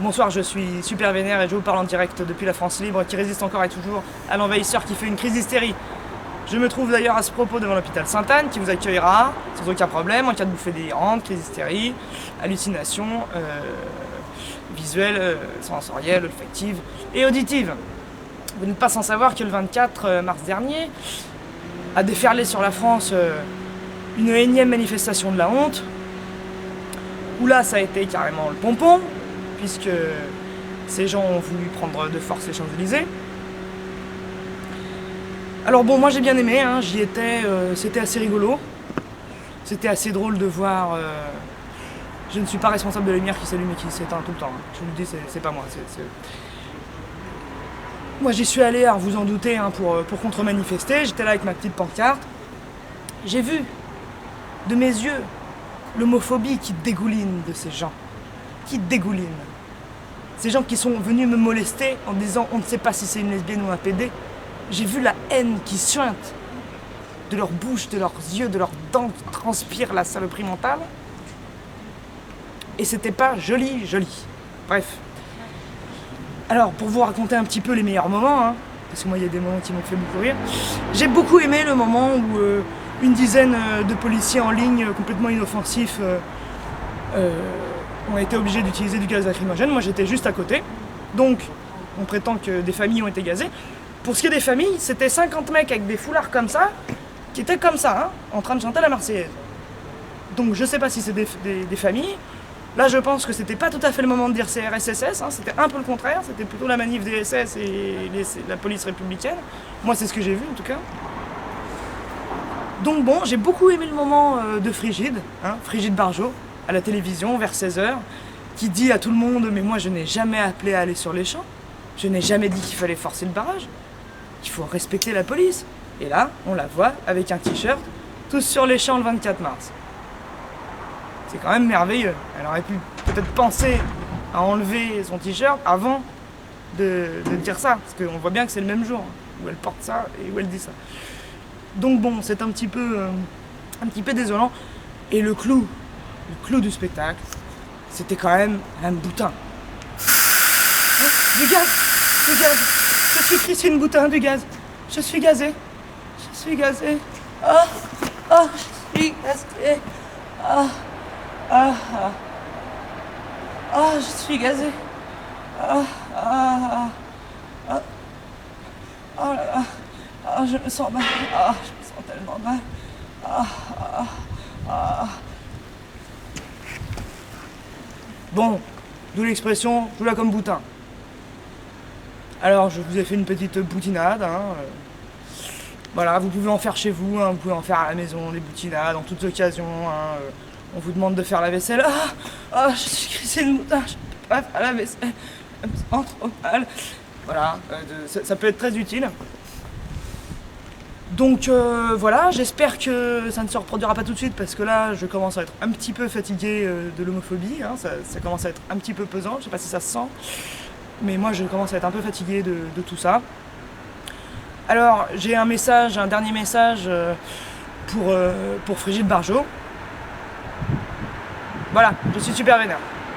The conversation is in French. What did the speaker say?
Bonsoir, je suis super vénère et je vous parle en direct depuis la France libre qui résiste encore et toujours à l'envahisseur qui fait une crise d'hystérie. Je me trouve d'ailleurs à ce propos devant l'hôpital Sainte-Anne qui vous accueillera sans aucun problème en cas de bouffée délirante, crise d'hystérie, hallucination visuelle, sensorielle, olfactive et auditive. Vous n'êtes pas sans savoir que le 24 mars dernier a déferlé sur la France une énième manifestation de la honte où là ça a été carrément le pompon puisque ces gens ont voulu prendre de force les Champs-Élysées. Alors bon, moi j'ai bien aimé, hein, j'y étais, c'était assez rigolo. C'était assez drôle de voir... je ne suis pas responsable de la lumière qui s'allume et qui s'éteint tout le temps. Hein. Je vous le dis, c'est pas moi. Moi j'y suis allé, alors vous en doutez, hein, pour contre-manifester. J'étais là avec ma petite pancarte. J'ai vu de mes yeux l'homophobie qui dégouline de ces gens. Qui dégouline. Ces gens qui sont venus me molester en disant on ne sait pas si c'est une lesbienne ou un PD. J'ai vu la haine qui suinte de leur bouche, de leurs yeux, de leurs dents qui transpirent la saloperie mentale. Et c'était pas joli, joli. Bref. Alors, pour vous raconter un petit peu les meilleurs moments, hein, parce que moi il y a des moments qui m'ont fait beaucoup rire, j'ai beaucoup aimé le moment où une dizaine de policiers en ligne complètement inoffensifs ont été obligés d'utiliser du gaz lacrymogène. Moi j'étais juste à côté, donc on prétend que des familles ont été gazées. Pour ce qui est des familles, c'était 50 mecs avec des foulards comme ça, qui étaient comme ça, hein, en train de chanter la Marseillaise. Donc je sais pas si c'est des familles. Là je pense que c'était pas tout à fait le moment de dire CRSSS, hein, c'était un peu le contraire, c'était plutôt la manif des SS et la police républicaine. Moi c'est ce que j'ai vu en tout cas. Donc bon, j'ai beaucoup aimé le moment de Frigide, hein, Frigide Barjot, à la télévision vers 16h, qui dit à tout le monde « Mais moi je n'ai jamais appelé à aller sur les champs, je n'ai jamais dit qu'il fallait forcer le barrage, qu'il faut respecter la police. » Et là, on la voit avec un t-shirt, tous sur les champs le 24 mars. C'est quand même merveilleux. Elle aurait pu peut-être penser à enlever son t-shirt avant de dire ça, parce qu'on voit bien que c'est le même jour où elle porte ça et où elle dit ça. Donc bon, c'est un petit peu désolant. Et le clou du spectacle, c'était quand même un boutin. Du gaz. Je suis Christine Boutin, du gaz. Je suis gazé. Je suis gazé. Je suis gazé. Je suis gazé. Je me sens mal. Je me sens tellement mal. Bon, d'où l'expression « joue-la comme boutin ». Alors, je vous ai fait une petite boutinade. Hein. Voilà, vous pouvez en faire chez vous, hein, vous pouvez en faire à la maison, des boutinades, en toutes occasions. Hein. On vous demande de faire la vaisselle. Je suis Christine Boutin, je peux pas faire la vaisselle. Je me sens trop mal. Voilà, ça peut être très utile. Donc voilà, j'espère que ça ne se reproduira pas tout de suite parce que là je commence à être un petit peu fatigué de l'homophobie, hein, ça commence à être un petit peu pesant, je sais pas si ça se sent, mais moi je commence à être un peu fatigué de tout ça. Alors j'ai un dernier message pour Frigide Barjot. Voilà, je suis super vénère.